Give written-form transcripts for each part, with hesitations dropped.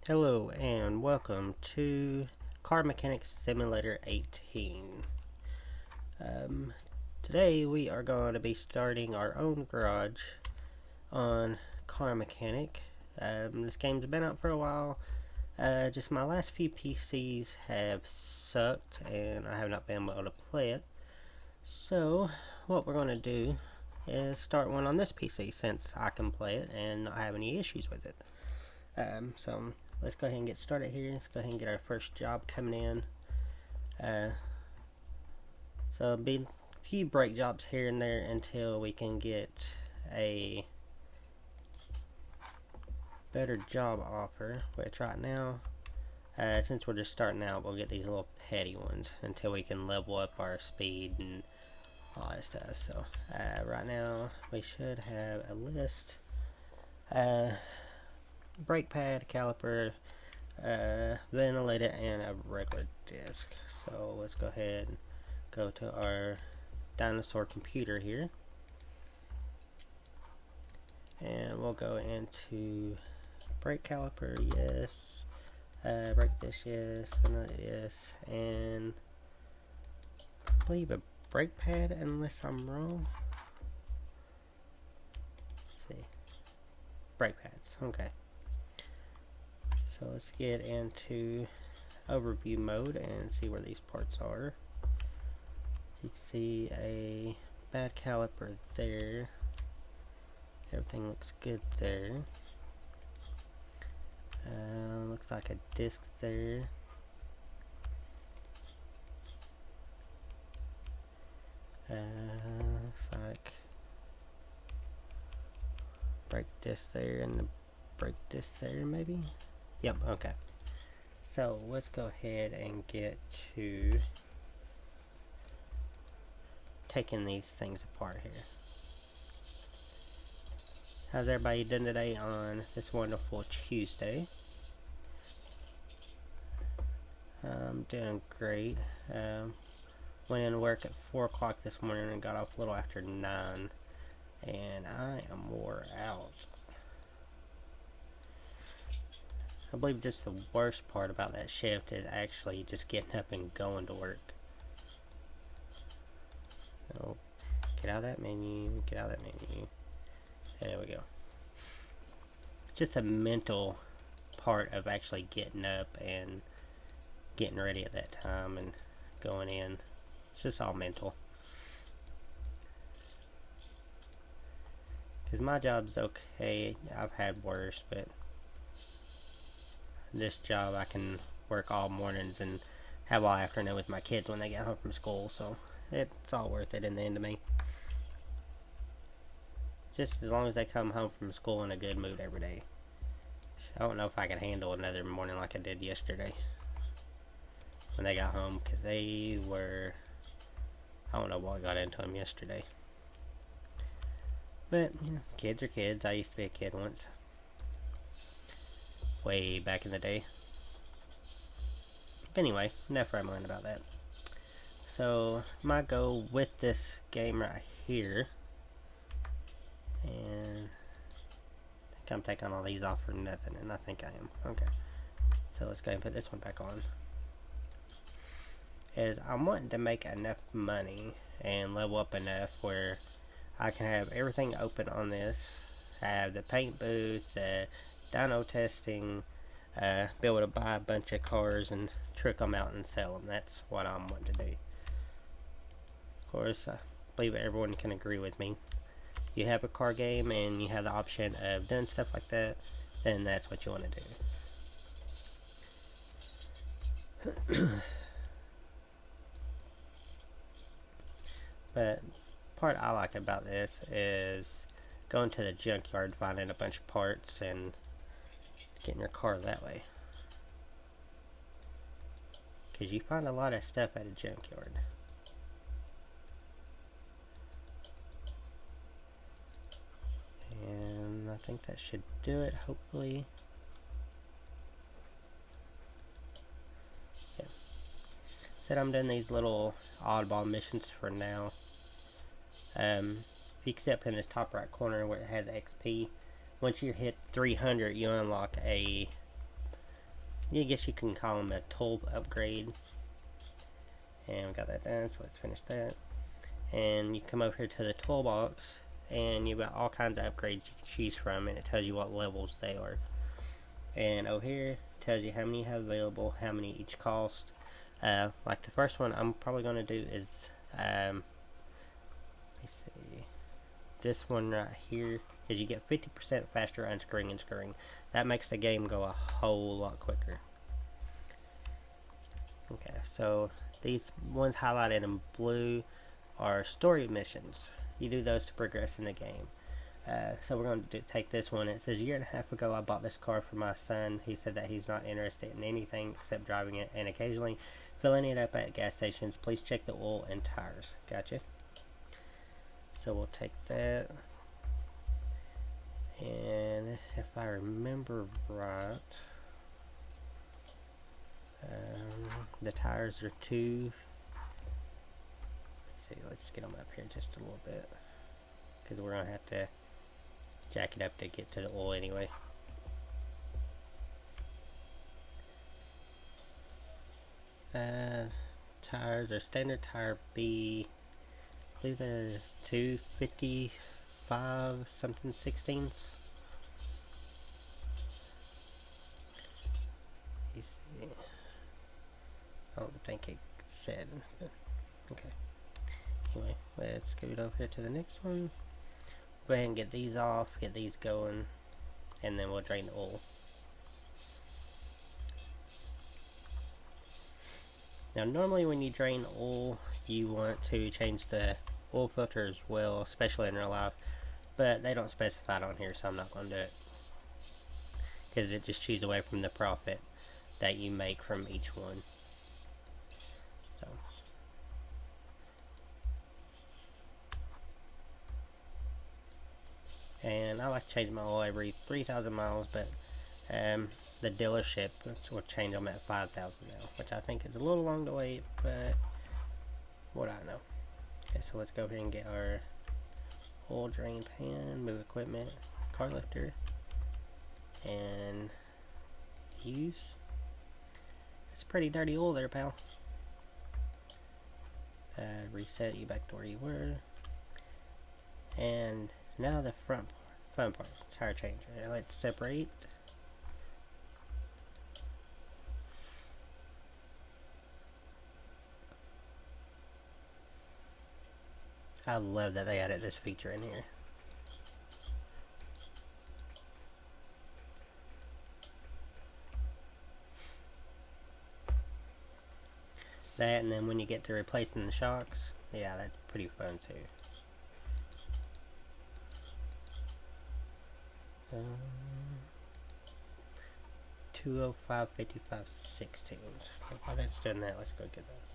Hello and welcome to Car Mechanics Simulator 18. Um, Today we are going to be starting our own garage on Car Mechanic. This game's been out for a while. Just my last few PCs have sucked and I have not been able to play it. So what we're going to do is start one on this PC since I can play it and not have any issues with it. So let's go ahead and get started here. Let's go ahead and get our first job coming in. So it'll be a few break jobs here and there until we can get a better job offer. Which right now, since we're just starting out, we'll get these little petty ones until we can level up our speed and all that stuff. So right now we should have a list. Brake pad, caliper, ventilator, and a regular disc. So let's go ahead and go to our dinosaur computer here, and we'll go into brake caliper, yes, brake disc, yes, ventilator, yes, and I believe a brake pad unless I'm wrong. Let's see, brake pads, okay. So let's get into overview mode and see where these parts are. You can see a bad caliper there. Everything looks good there. Looks like a disc there. Looks like brake disc there and the brake disc there maybe. Yep, okay. So let's go ahead and get to taking these things apart here. How's everybody doing today on this wonderful Tuesday? I'm doing great. Went into work at 4 o'clock this morning and got off a little after 9, and I am wore out. I believe just the worst part about that shift is actually just getting up and going to work. So, get out of that menu, get out of that menu. There we go. Just the mental part of actually getting up and getting ready at that time and going in. It's just all mental. Because my job's okay. I've had worse, but this job I can work all mornings and have all afternoon with my kids when they get home from school, so it's all worth it in the end of me. Just as long as they come home from school in a good mood every day. I don't know if I can handle another morning like I did yesterday when they got home, because they were, I don't know what got into them yesterday. But, you know, kids are kids. I used to be a kid once. Way back in the day. But anyway, enough rambling about that. So, my goal with this game right here, and I think I'm taking all these off for nothing, and I think I am. Okay. So let's go ahead and put this one back on. Is I'm wanting to make enough money and level up enough where I can have everything open on this. Have the paint booth, the dyno testing, be able to buy a bunch of cars and trick them out and sell them. That's what I'm wanting to do. Of course, I believe everyone can agree with me. You have a car game and you have the option of doing stuff like that, then that's what you want to do. But part I like about this is going to the junkyard, finding a bunch of parts and getting your car that way, because you find a lot of stuff at a junkyard. And I think that should do it, hopefully. Yeah. Said I'm doing these little oddball missions for now. If you accept in this top right corner where it has XP, once you hit 300 you unlock a I guess you can call them a tool upgrade. And we got that done, so let's finish that. And you come over here to the toolbox, and you've got all kinds of upgrades you can choose from, and it tells you what levels they are. And over here it tells you how many you have available, how many each cost. Like the first one I'm probably going to do is let me see, this one right here is you get 50% faster unscrewing and screwing. That makes the game go a whole lot quicker. Okay, so these ones highlighted in blue are story missions. You do those to progress in the game. So we're going to take this one. It says, a year and a half ago I bought this car for my son. He said that he's not interested in anything except driving it and occasionally filling it up at gas stations. Please check the oil and tires. Gotcha. So we'll take that. And if I remember right, the tires are two. Let's see, let's get them up here just a little bit, because we're gonna have to jack it up to get to the oil anyway. Tires are standard tire B. I believe they're 255 something 16s. You see, I don't think it said, but okay. Anyway, let's scoot over here to the next one. Go ahead and get these off, get these going, and then we'll drain the oil. Now normally when you drain oil, you want to change the oil filter as well, especially in real life, but they don't specify it on here, so I'm not going to do it, because it just chews away from the profit that you make from each one. So and I like to change my oil every 3,000 miles, but the dealership will change them at 5,000 now, which I think is a little long to wait, but what I know. Okay, so let's go ahead and get our oil drain pan, move equipment, car lifter, and use. It's pretty dirty oil there, pal. Reset you back to where you were. And now the fun part, tire changer. Let's separate. I love that they added this feature in here. That, and then when you get to replacing the shocks, yeah, that's pretty fun too. 205 55 16s. Okay, while that's doing that, let's go get those.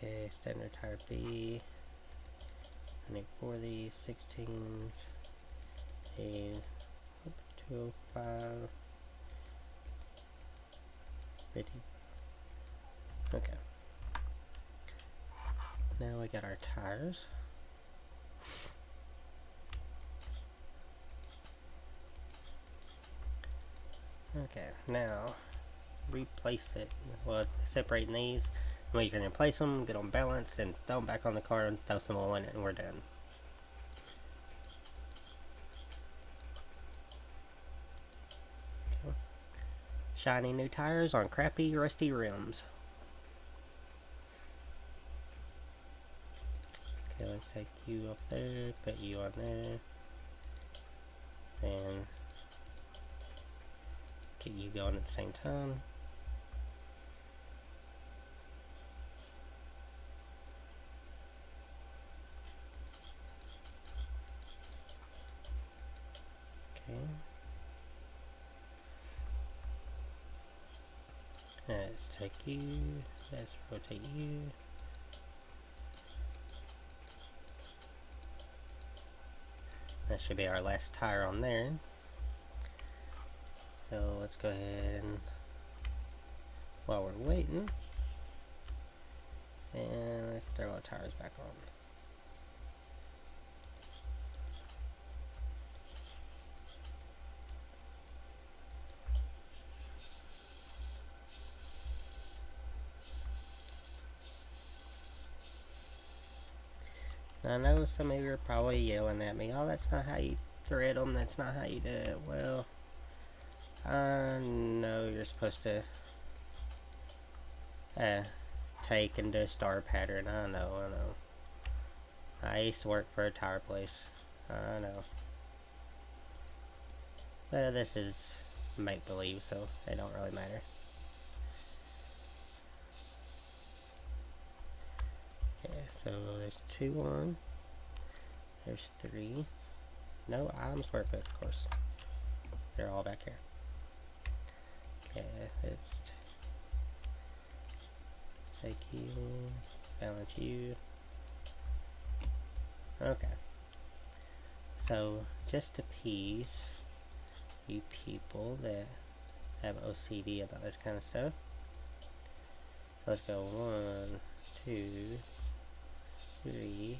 Okay, standard tire B. I need 4 of these 16s. And 205 50. Okay. Now we got our tires. Okay, now replace it. Well, separating these. We can replace them, get them balanced, and throw them back on the car and throw some oil in it, and we're done. Okay. Shiny new tires on crappy, rusty rims. Okay, let's take you up there, put you on there, and get you going at the same time. Okay. Let's take you, let's rotate you. That should be our last tire on there. So let's go ahead and, while we're waiting, and let's throw our tires back on. I know some of you are probably yelling at me, oh, that's not how you thread them, that's not how you do it. Well, I know you're supposed to take and do a star pattern. I know. I used to work for a tire place. I know. But this is make-believe, so it don't really matter. Okay, so there's 2 on. There's 3. No items work with, of course. They're all back here. Okay, let's take you, balance you. Okay. So, just to appease you people that have OCD about this kind of stuff. So let's go 1, 2, 3,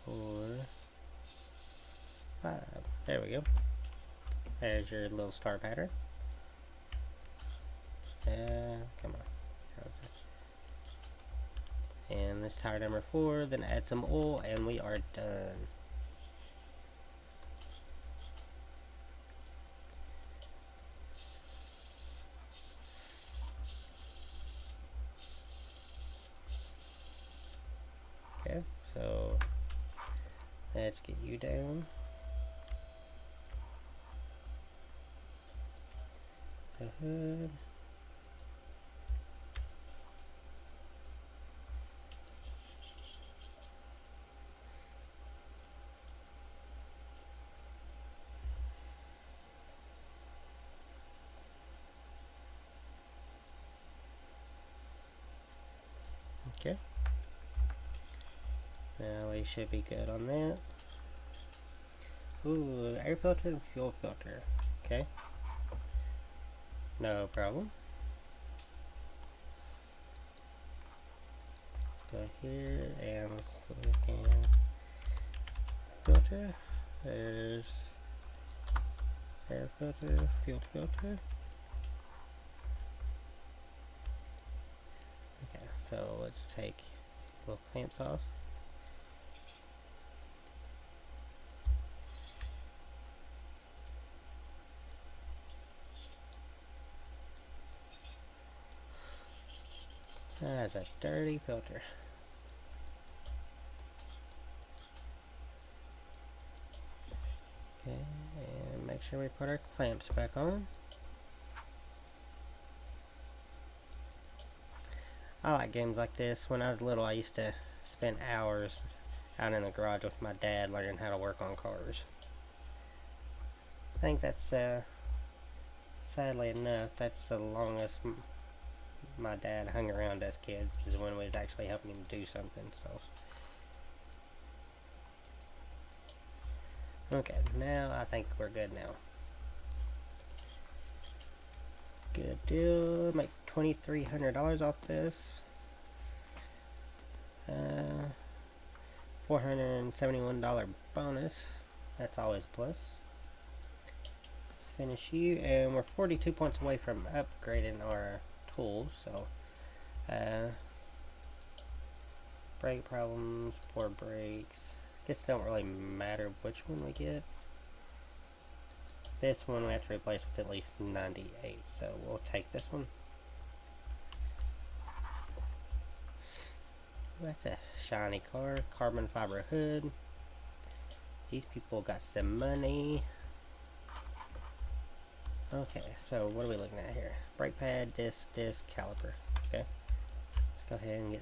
4, 5. There we go. There's your little star pattern. Come on. And this tire number 4, then add some oil, and we are done. Okay, so let's get you down. The hood. Okay. Now we should be good on that. Ooh, air filter and fuel filter. Okay. No problem. Let's go here and let's look in filter. There's air filter, fuel filter. Okay, so let's take little clamps off. That's a dirty filter. Okay, and make sure we put our clamps back on. I like games like this. When I was little, I used to spend hours out in the garage with my dad learning how to work on cars. I think that's, sadly enough, that's the longest my dad hung around us kids, is when we was actually helping him do something, so. Okay, now I think we're good now. Good deal. Make $2,300 off this. $471 bonus. That's always a plus. Finish you, and we're 42 points away from upgrading our tools. So, brake problems, poor brakes. Guess it don't really matter which one we get. This one we have to replace with at least 98, so we'll take this one. That's a shiny car. Carbon fiber hood. These people got some money. Okay, so what are we looking at here? Brake pad, disc, caliper. Okay, let's go ahead and get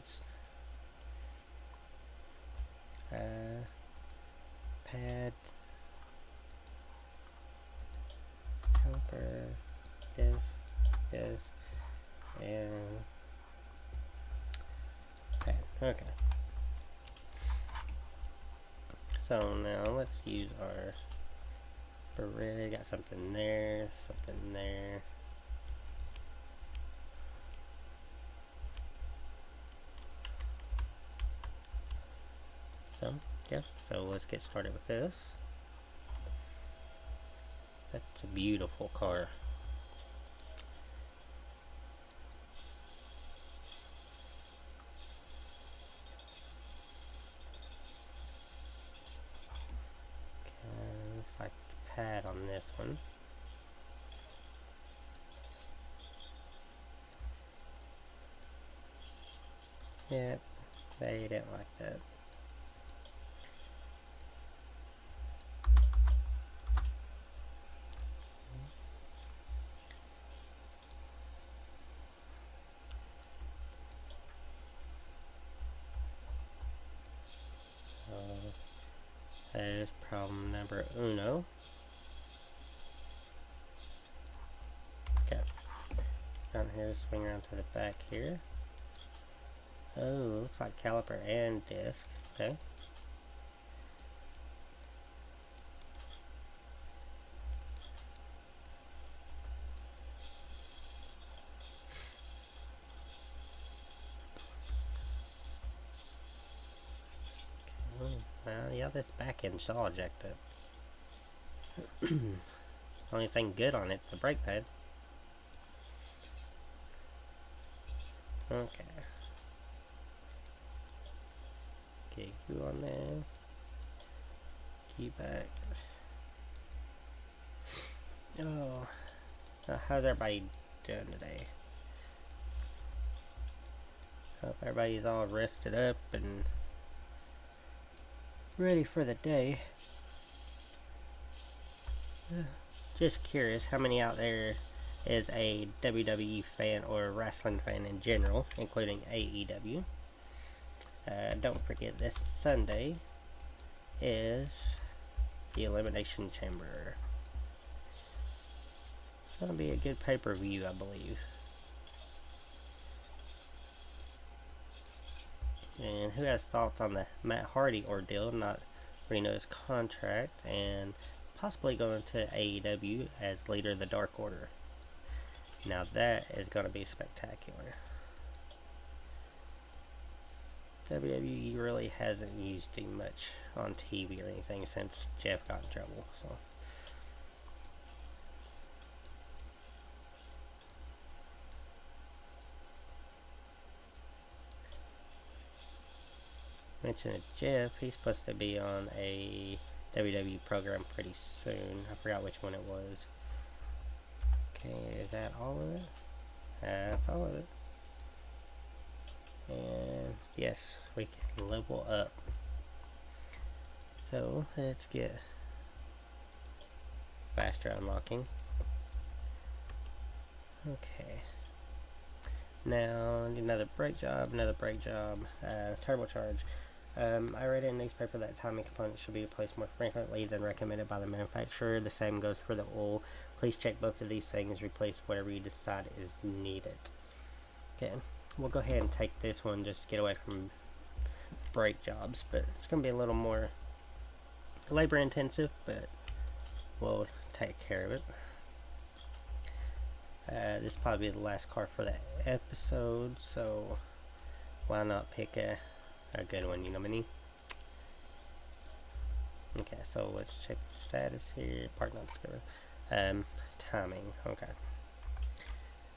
pad, caliper, disc, and pad. Okay. So now let's use our Barrett. Got something there, something there. So, yeah, so let's get started with this. That's a beautiful car. this one. Yep, they didn't like that. That is problem number uno. Okay. Down here, swing around to the back here. Oh, looks like caliper and disc. Okay. Well, yeah, this back end's all jacked up. Only thing good on it's the brake pad. Okay. Okay, you on there. Key back. Oh. How's everybody doing today? Hope everybody's all rested up and ready for the day. Just curious, how many out there is a WWE fan or a wrestling fan in general, including AEW? Don't forget, this Sunday is the Elimination Chamber. It's going to be a good pay-per-view, I believe. And who has thoughts on the Matt Hardy ordeal, not renew his contract, and possibly going to AEW as leader of the Dark Order? Now that is going to be spectacular. WWE really hasn't used him much on TV or anything since Jeff got in trouble, so. Mention of Jeff, he's supposed to be on a WWE program pretty soon. I forgot which one it was. Okay, is that all of it? That's all of it. And yes, we can level up. So let's get faster unlocking. Okay. Now another brake job, turbocharge. I read in a newspaper that timing components should be replaced more frequently than recommended by the manufacturer. The same goes for the oil. Please check both of these things. Replace whatever you decide is needed. Okay, we'll go ahead and take this one just to get away from brake jobs, but it's going to be a little more labor intensive, but we'll take care of it. This will probably be the last car for the episode, so why not pick a good one, you know what I mean? Okay, so let's check the status here. Park not discovered. Timing, okay.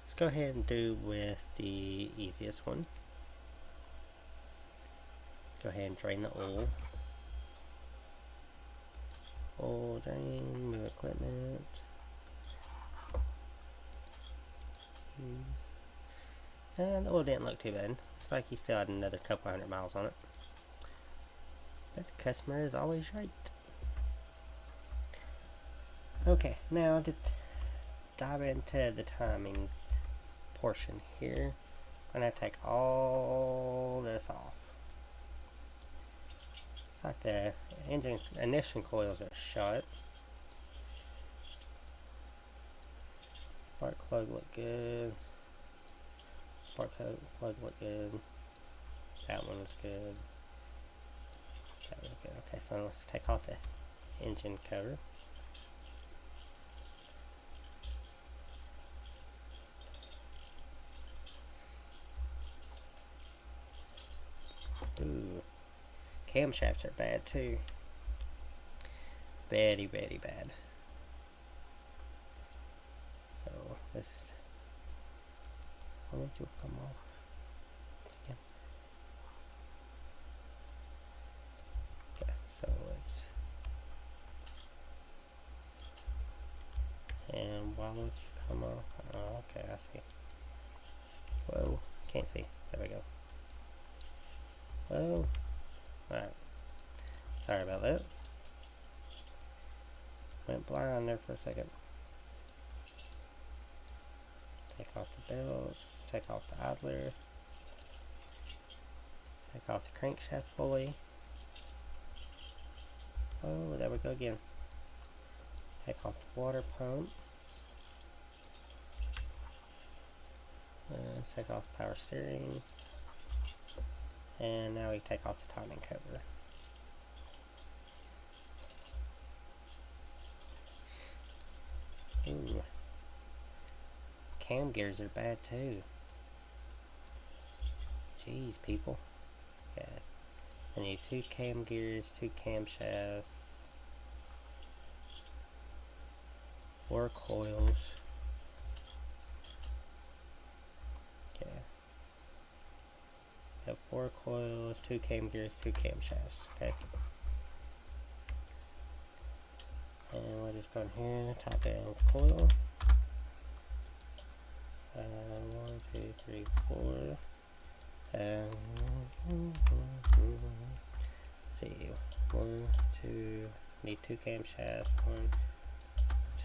Let's go ahead and do with the easiest one. Go ahead and drain the oil. Oil drain, move equipment. And the oil didn't look too bad. Looks like he still had another couple 100 miles on it. But the customer is always right. Okay, now to dive into the timing portion here, I'm going to take all this off. It's like the engine ignition coils are shut. Spark plug look good. Spark plug look good. That one was good. That was good. Okay, so let's take off the engine cover. Ooh, camshafts are bad too. Very, very bad. So this is. Why won't you come off? Again. Okay, so let's. why won't you come on? Oh, okay, I see. Whoa, can't see. There we go. Whoa. Alright. Sorry about that. Went blind there for a second. Take off the belts. Take off the idler. Take off the crankshaft pulley. Oh, there we go again. Take off the water pump. Take off the power steering. And now we take off the timing cover. Ooh. Cam gears are bad too. Jeez, people. Yeah. I need 2 cam gears, 2 camshafts, 4 coils. Okay. Have 4 coils, 2 cam gears, 2 camshafts. Okay. And we'll just go in here, top down coil. 1, 2, 3, 4. See, 1, 2, need 2 camshafts, 1,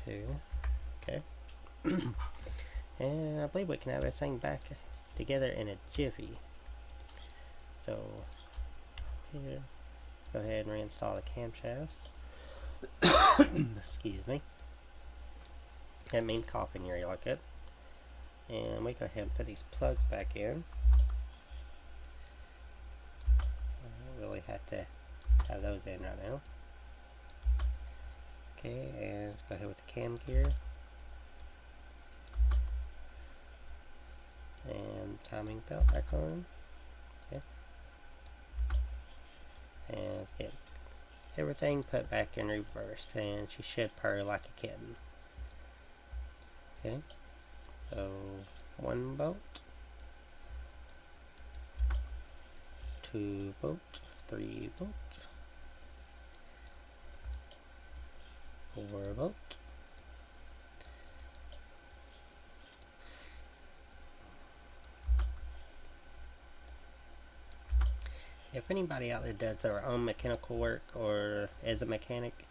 2, okay. And I believe we can have this thing back together in a jiffy. So, here, go ahead and reinstall the camshafts. Excuse me. That means coughing here, you like it. And we go ahead and put these plugs back in. I really have to have those in right now. Okay, and let's go ahead with the cam gear. And timing belt back on. Okay. And let's get everything put back in reverse, and she should purr like a kitten. Okay. So 1 bolt, 2 bolt, 3 bolt, 4 bolt, if anybody out there does their own mechanical work or is a mechanic,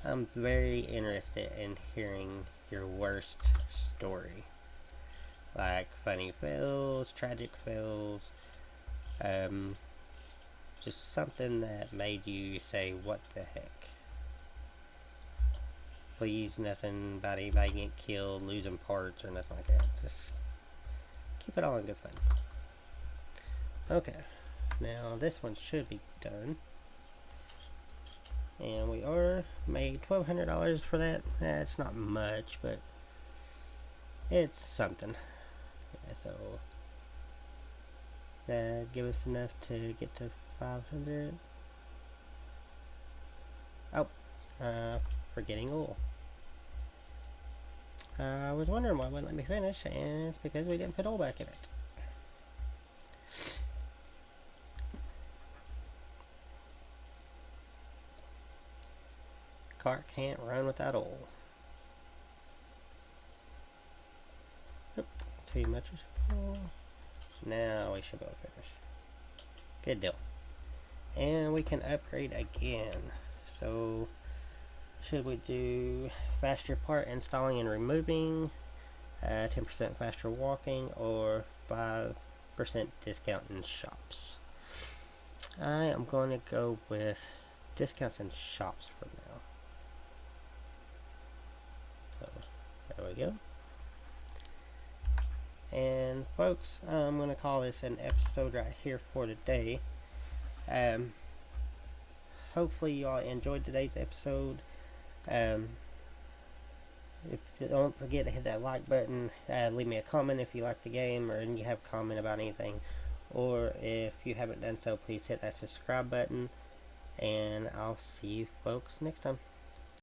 I'm very interested in hearing your worst story. Like funny fails, tragic fails, just something that made you say, what the heck? Please, nothing about anybody getting killed, losing parts, or nothing like that. Just keep it all in good fun. Okay, now this one should be done. And we are made $1,200 for that. It's not much, but it's something. Yeah, so that give us enough to get to 500. Oh, forgetting oil. I was wondering why it wouldn't let me finish, and it's because we didn't put oil back in it. Car can't run without oil. Oop, too much oil. Now we should be able to finish. Good deal. And we can upgrade again. So should we do faster part installing and removing, 10% faster walking, or 5% discount in shops? I am going to go with discounts in shops for now. So there we go. And folks, I'm going to call this an episode right here for today. Hopefully you all enjoyed today's episode. If you don't forget to hit that like button, leave me a comment if you like the game or you have a comment about anything, or if you haven't done so, please hit that subscribe button, and I'll see you folks next time.